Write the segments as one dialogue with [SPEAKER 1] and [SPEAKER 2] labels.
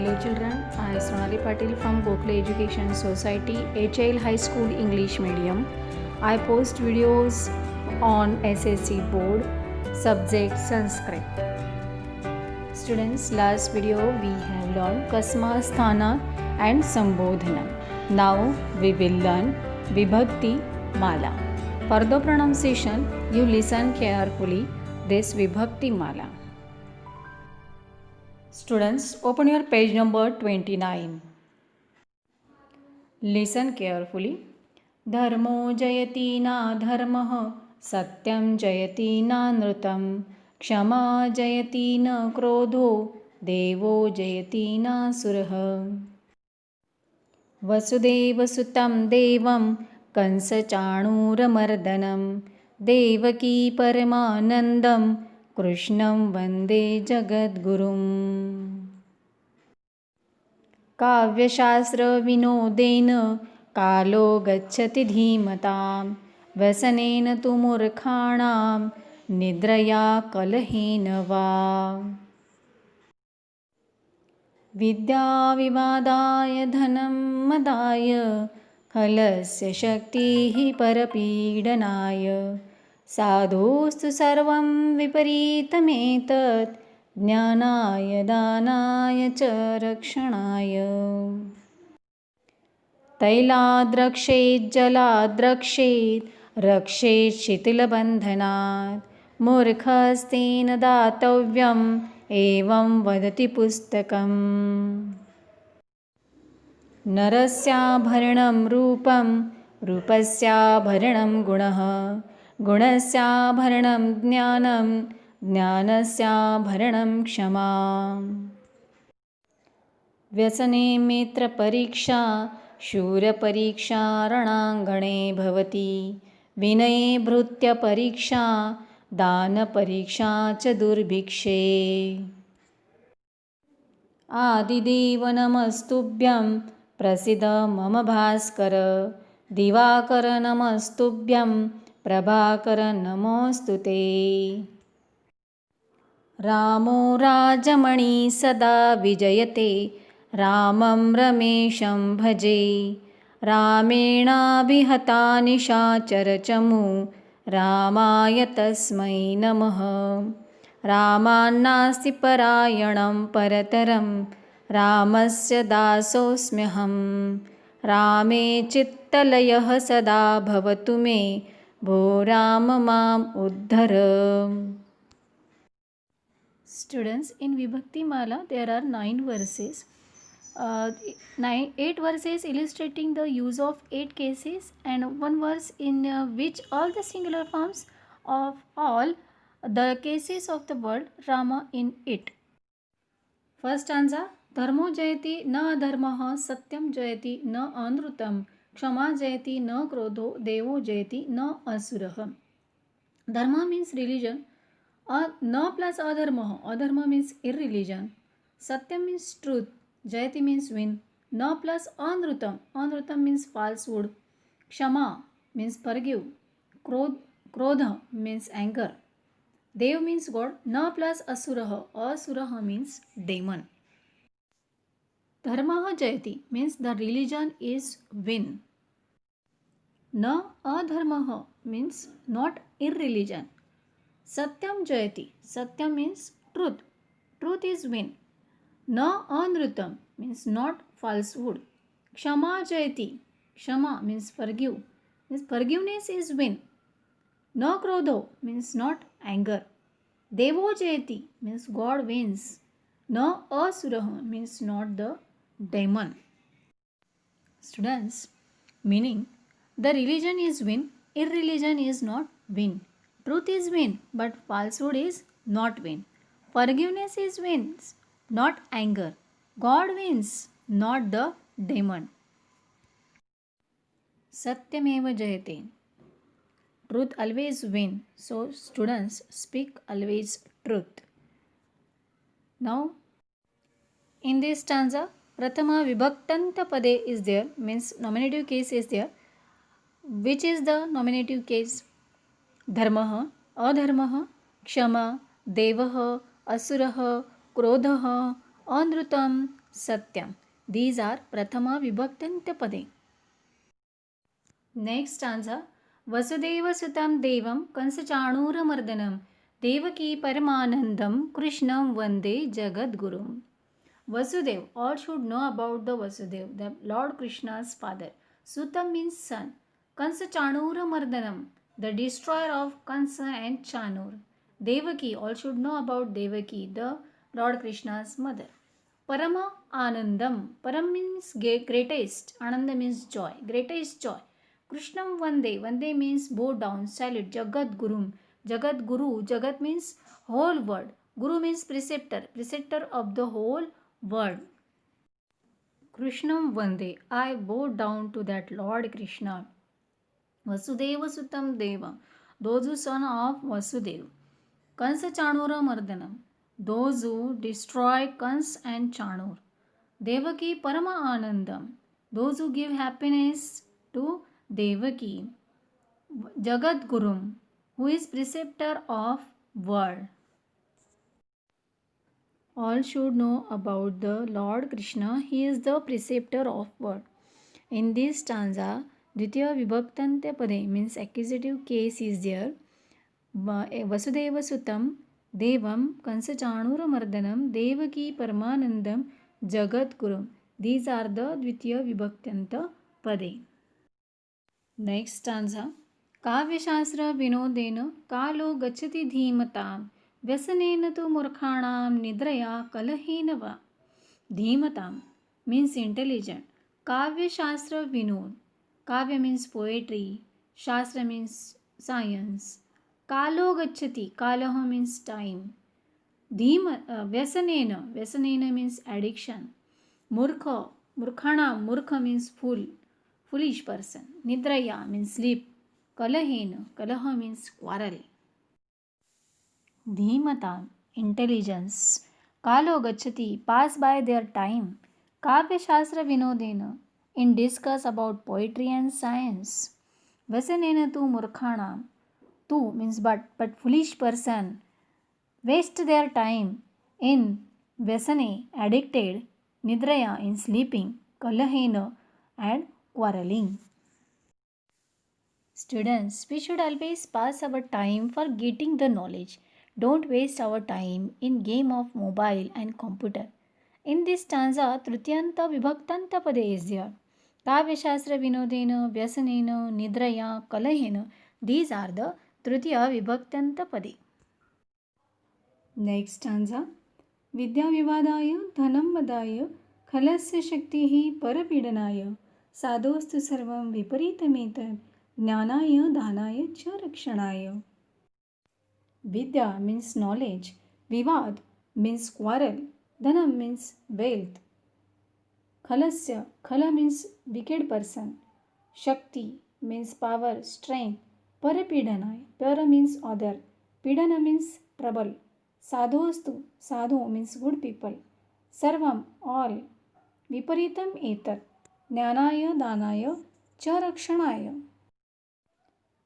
[SPEAKER 1] Hello children, I am Sonali Patil from Gokhale Education Society, HL High School English Medium. I post videos on SSC board, subject Sanskrit. Students, last video we have learned Kasma, Sthana and Sambodhana. Now we will learn Vibhakti Mala. For the pronunciation, you listen carefully this Vibhakti Mala. Students, open your page number 29. Listen carefully. Dharmo jayati na dharmah, satyam jayati na nrutam, kshama jayati na krodho, devo jayati na surah. वसुदेवसुतं देवं कंसचाणूरमर्दनं देवकी परमानन्दं कृष्णं वन्दे जगद्गुरुम्. काव्यशास्त्रविनोदेन कालो गच्छति धीमतां व्यसनेन तु मूर्खाणां निद्रया कलहेन वा. विद्याविवादाय धनं मदाय खलस्य शक्तिः परपीडनाय साधुस्तु सर्वं विपरीतमेतत् ज्ञानाय दानाय च रक्षणाय. तैलाद्रक्षेज्जलाद्रक्षेत् रक्षेत् शिथिलबन्धनात् मूर्खस्तेन दातव्यम् एवं वदति पुस्तकम्. नरस्याभरणं रूपं रूपस्याभरणं गुणः गुणस्याभरणं ज्ञानं ज्ञानस्याभरणं क्षमा. व्यसने मित्रपरीक्षा शूरपरीक्षा रणाङ्गणे भवति विनये भृत्यपरीक्षा दानपरीक्षा च दुर्भिक्षे. आदिदेव नमस्तुभ्यं प्रसीद मम भास्कर दिवाकर नमस्तुभ्यं प्रभाकर नमोऽस्तु ते. रामो राजमणि सदा विजयते रामं रमेशं भजे रामेणाभिहता निशाचरचमू रामाय तस्मै नमः. रामान्नास्ति परायणं परतरं रामस्य दासोऽस्म्यहं रामे चित्तलयः सदा भवतु मे भो राम माम् उद्धर. Students, in Vibhakti Mala there are 9 verses. 8 verses illustrating the use of 8 cases and 1 verse in which all the singular forms of all the cases of the word Rama in it. First stanza. Dharmo jayati na adharmah, satyam jayati na anrutam, kshama jayati na krodho, devo jayati na asurah. Dharma means religion. Na plus adharmah. Adharma means irreligion. Satyam means truth. Jayati means win. Na plus anrutam. Anrutam means falsehood. Kshama means forgive. Krodha means anger. Dev means God. Na plus asurah. Asurah means demon. Dharmaha jayati means the religion is win. Na adharmaha means not irreligion. Satyam jayati. Satyam means truth. Truth is win. Na anrutam means not falsehood. Kshama jayati. Kshama means forgive. Means forgiveness is win. Na krodho means not anger. Devo jayati means God wins. Na asurah means not the demon. Students, meaning the religion is win, irreligion is not win. Truth is win, but falsehood is not win. Forgiveness is wins, not anger. God wins, not the demon. Satyameva jayate. Truth always win. So students, speak always truth. Now, in this stanza, Prathama Vibhaktanta Pade is there, means nominative case is there. Which is the nominative case? Dharmah, adharmah, kshama, devah, asurah, krodhah, anrutam, Satyam. These are Prathama Vibhaktanta Pade. Next stanza. Vasudeva Sutam Devam Kansachanura Mardanam Devaki Paramanandam Krishnam Vande Jagat Gurum. Vasudev, all should know about the Vasudev, the Lord Krishna's father. Sutam means son. Kansa Chanura Mardanam, the destroyer of Kansa and Chanur. Devaki, all should know about Devaki, the Lord Krishna's mother. Parama Anandam, Param means greatest, Ananda means joy, greatest joy. Krishnam Vande, Vande means bow down, salute, Jagat Gurum. Jagat Guru, Jagat means whole world. Guru means preceptor, preceptor of the whole world. Krishnam Vande, I bow down to that Lord Krishna. Vasudeva Sutam Deva, those who son of Vasudeva. Kansa Chanura Mardanam, those who destroy Kans and Chanur. Devaki Parama Anandam, those who give happiness to Devaki. Jagat Gurum, who is preceptor of world. All should know about the Lord Krishna. He is the preceptor of world. In this stanza, Dvitiya Vibhaktante Pade means accusative case is there. Vasudeva Sutam, Devam, Kansachanura Mardanam, Devaki Paramanandam, Jagat Gurum. These are the Dvitiya Vibhaktanta Pade. Next stanza. Kavyashastra Vinodena Kalo Gachati Dhimatam Vyasanena tu Murkhanam Nidraya Kalahena va. Dhimatam means intelligent. Kavya Shastra Vinod. Kavya means poetry. Shastra means science. Kalo Gachati. Kalaha means time. Vyasanena. Vyasanena means addiction. Murkha. Murkhana. Murkha means fool. Foolish person. Nidraya means sleep. Kalahena. Kalaha means quarrel. Dhimata, intelligence. Kalo gachati, pass by their time. Kavya Shastra Vinodena, in discuss about poetry and science. Vasanena tu murkhana, tu means but foolish person. Waste their time in Vasane, addicted, Nidraya, in sleeping, Kalahena, and quarreling. Students, we should always pass our time for getting the knowledge. Don't waste our time in game of mobile and computer. In this stanza, Trityanta Vibhaktanta Pade is there. Kavyashastra Vinodena, Vyasanena, Nidraya, Kalahena. These are the Tritiya Vibhaktanta Pade. Next stanza. Vidya Vivadaya, Dhanam Vadaya, Khalasya Shaktihi Parapidanaaya, Sadhostu Sarvam Viparitameta, Jnanaya Dhanaya Cha Rakshanaya. Vidya means knowledge. Vivad means quarrel. Dhanam means wealth. Khalasya, Khala means wicked person. Shakti means power, strength. Parapidanaya, Para means other. Pidana means trouble. Sadhostu, Sadhu means good people. Sarvam, all. Viparitam etat. Jnanaya Danaya Cha Rakshanaya.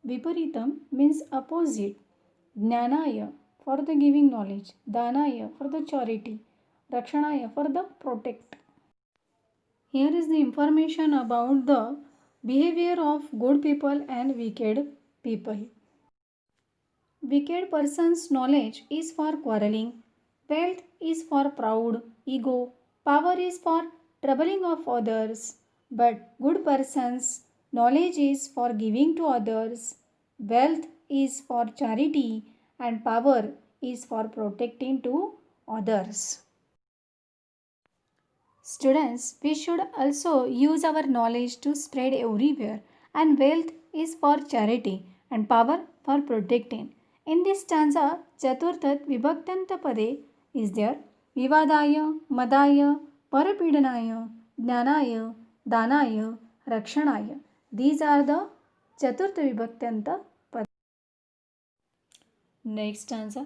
[SPEAKER 1] Viparitam means opposite. Jnanaya for the giving knowledge, Danaya for the charity, Rakshanaya for the protect. Here is the information about the behavior of good people and wicked people. Wicked person's knowledge is for quarreling, wealth is for proud, ego, power is for troubling of others, but good person's knowledge is for giving to others, wealth is for charity, and power is for protecting to others. Students, we should also use our knowledge to spread everywhere, and wealth is for charity and power for protecting. In this stanza, Chaturthat Vibhaktanta Pade is there. Vivadaya, Madaya, Parapidanaya, Jnanaya, Danaya, Rakshanaya. These are the Chaturtha Vibhaktanta Pade. Next stanza.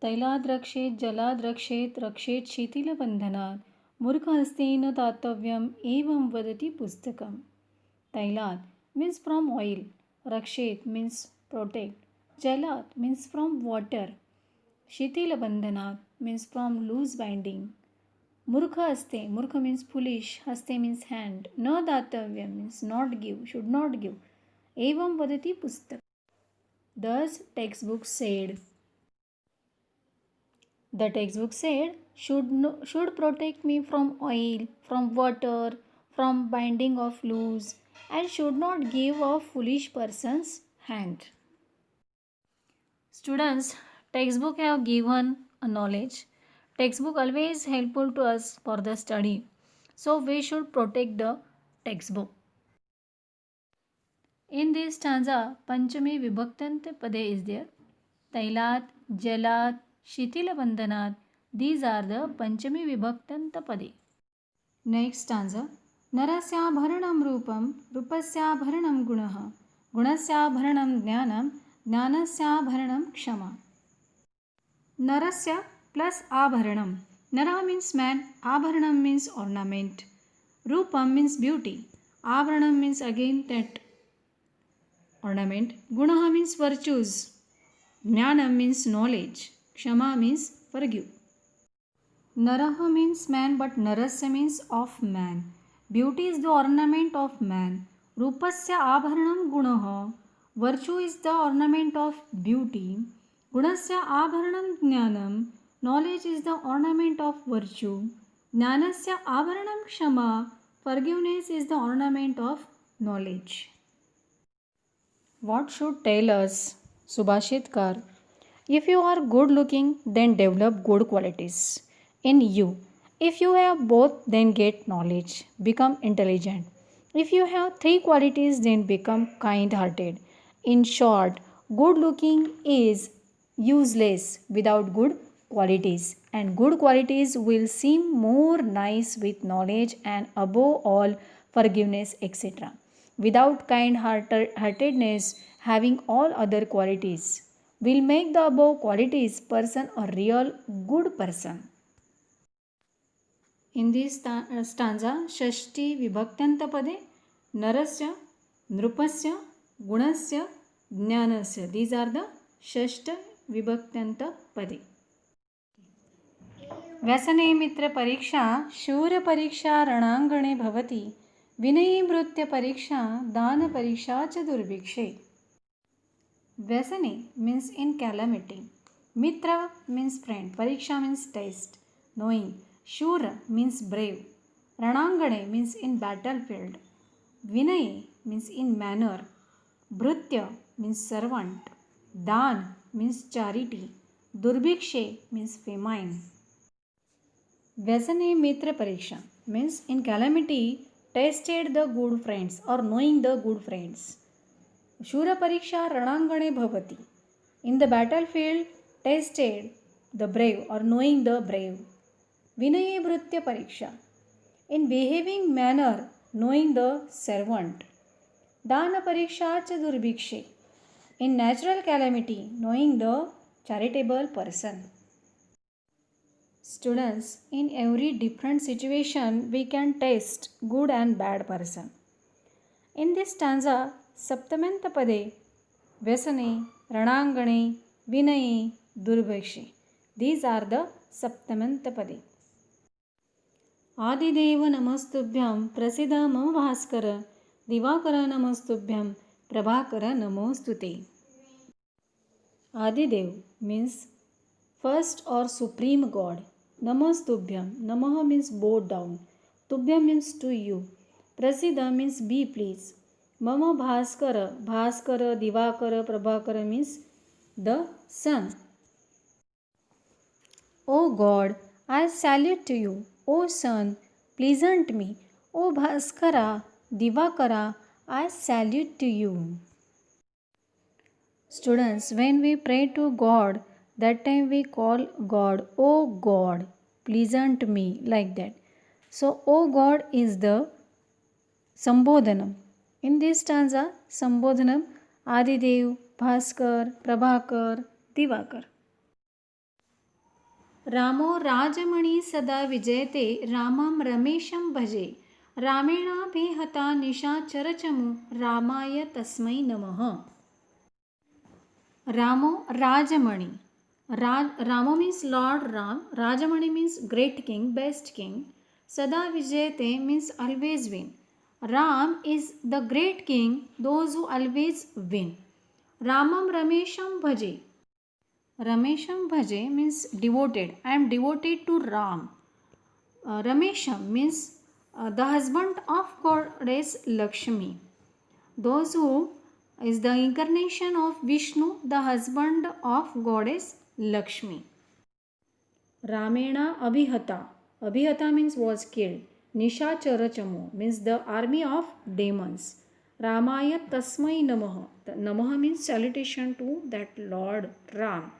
[SPEAKER 1] तैलाद रक्षेत जलाद रक्षेत रक्षेत शिथिलबंधनात् मूर्खहस्तेन दातव्यम एवं वदति पुस्तकम. Tailat means from oil, Rakshet means protect, Jalat means from water, Shitila Bandhanat means from loose binding, मूर्ख असते, मूर्ख means foolish, हस्ते means hand, न दातव्य means not give, should not give. एवं वदति पुस्तक. Thus textbook said. The textbook said should protect me from oil, from water, from binding of loose, and should not give a foolish person's hand. Students, textbook have given a knowledge. Textbook always helpful to us for the study. So we should protect the textbook. In this stanza, Panchami Vibhaktant Pade is there. Tailat, Jalat, Shitilabandhanat. These are the Panchami Vibhaktanta Pade. Next stanza. Narasya Rupam, Rupasya Gunaha, Gunasya Jnanam, Jnanasya Kshama. Narasya plus Abharanam. Nara means man, Abharanam means ornament. Rupam means beauty. Abharanam means again that ornament. Gunaha means virtues. Jnanam means knowledge. Kshama means forgive. Naraha means man, but Narasya means of man. Beauty is the ornament of man. Rupasya abharanam gunaha. Virtue is the ornament of beauty. Gunasya abharanam jnanam. Knowledge is the ornament of virtue. Jnanasya abharanam kshama. Forgiveness is the ornament of knowledge. What should tell us Subhashitkar? If you are good looking, then develop good qualities in you. If you have both, then get knowledge, become intelligent. If you have three qualities, then become kind hearted. In short, good looking is useless without good qualities, and good qualities will seem more nice with knowledge and above all forgiveness, etc. Without kind heartedness, having all other qualities will make the above qualities person a real good person. In this stanza, Shashti Vibhaktantapade, Narasya, Nrupasya, Gunasya, Jnanasya. These are the Shashta Vibhaktantapade. व्यसने मित्र परीक्षा शूर परीक्षा रणांगणे भवति विनयी भृत्य परीक्षा दान परीक्षा च दुर्भिक्षे. Vyasane means in calamity. Mitra means friend. Pariksha means test, knowing. Shura means brave. Ranangane means in battlefield. Vinay means in manner. Bhrutya means servant. Dan means charity. Durbhikshe means famine. Vyasane Mitra Pariksha means in calamity tested the good friends or knowing the good friends. Shura Pariksha Ranangane Bhavati. In the battlefield, tested the brave or knowing the brave. Vinaye Bhrutya Pariksha. In behaving manner, knowing the servant. Dana Pariksha Cha Durbhikshe. In natural calamity, knowing the charitable person. Students, in every different situation, we can test good and bad person. In this stanza, Saptamantapade, Vyasane, Ranangane, Vinaye, Durbhikshe. These are the Saptamantapade. Adideva Namostubhyam, Prasida Mama Bhaskara, Divakara Namostubhyam, Prabhakara Namostute. Adidev means first or supreme God. Namostubhyam. Namaha means bow down. Tubhyam means to you. Prasida means be pleased. Mama Bhaskara. Bhaskara, Divakara, Prabhakara means the sun. O God, I salute to you. O sun, pleasant me. O Bhaskara, Divakara, I salute to you. Students, when we pray to God, that time we call God, O God, pleasant me, like that. So, O God is the Sambodhanam. In this stanza, Sambodhanam, Adidev, Bhaskar, Prabhakar, Divakar. Ramo Rajamani Sada Vijayate Ramam Ramesham Bhaje Ramena Bhihata Nisha Charachamu Ramaya Tasmai Namaha. Ramo Rajamani. Rama means Lord Ram. Rajamani means great king, best king. Sada Vijayate means always win. Ram is the great king, those who always win. Ramam Ramesham Bhaje. Ramesham Bhaje means devoted. I am devoted to Ram. Ramesham means the husband of goddess Lakshmi. Those who is the incarnation of Vishnu, the husband of goddess Lakshmi. Ramena Abhihata. Abhihata means was killed. Nishacharachamu means the army of demons. Ramaya Tasmai Namaha. Namaha means salutation to that Lord Ram.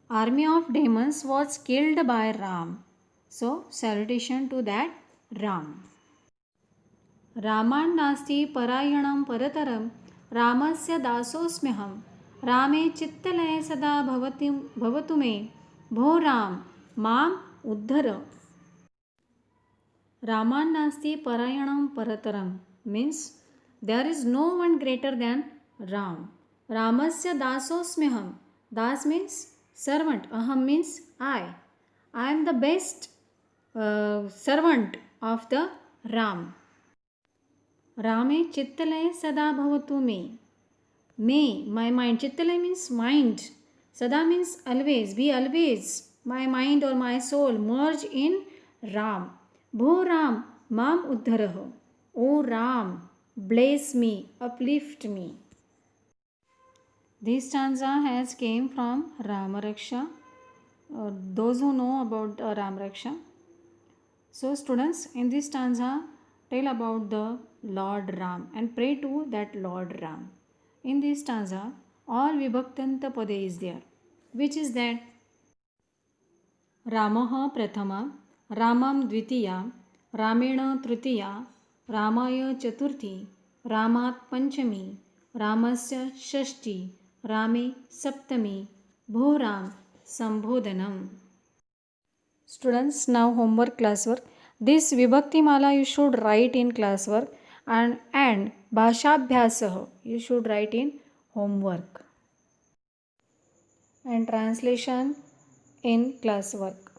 [SPEAKER 1] Army of demons was killed by Ram. So salutation to that Ram. रामान् नास्ति परायणं परतरं रामस्य दासोऽस्म्यहं रामे चित्तलये सदा भवतु मे भो राम माम् उद्धर. रामान् नास्ति परायणं परतरं means there is no one greater than Ram. Ramasya dasoऽस्म्यहं. Das means servant. Aham means I. I am the best servant of the Ram. Rame Chittalaye Sada Bhavatu Me. Me, my mind. Chittalaye means mind. Sada means always. Be always. My mind or my soul merge in Ram. Bho Ram, Mam Uddharaho. O Ram, bless me, uplift me. This stanza has came from Ramaraksha. Those who know about Ramaraksha. So students, in this stanza, tell about the Lord Ram and pray to that Lord Ram. In this stanza, all Vibhaktanta Pade is there. Which is that? Ramaha Prathama, Ramam Dvitiya, Ramena Tritiya, Ramaya Chaturthi, Ramat Panchami, Ramasya Shashti, Rame Saptami, Bhoram Sambodhanam. Students, now homework classwork. This Vibhakti Mala you should write in classwork and Bhashabhyasah you should write in homework and translation in classwork.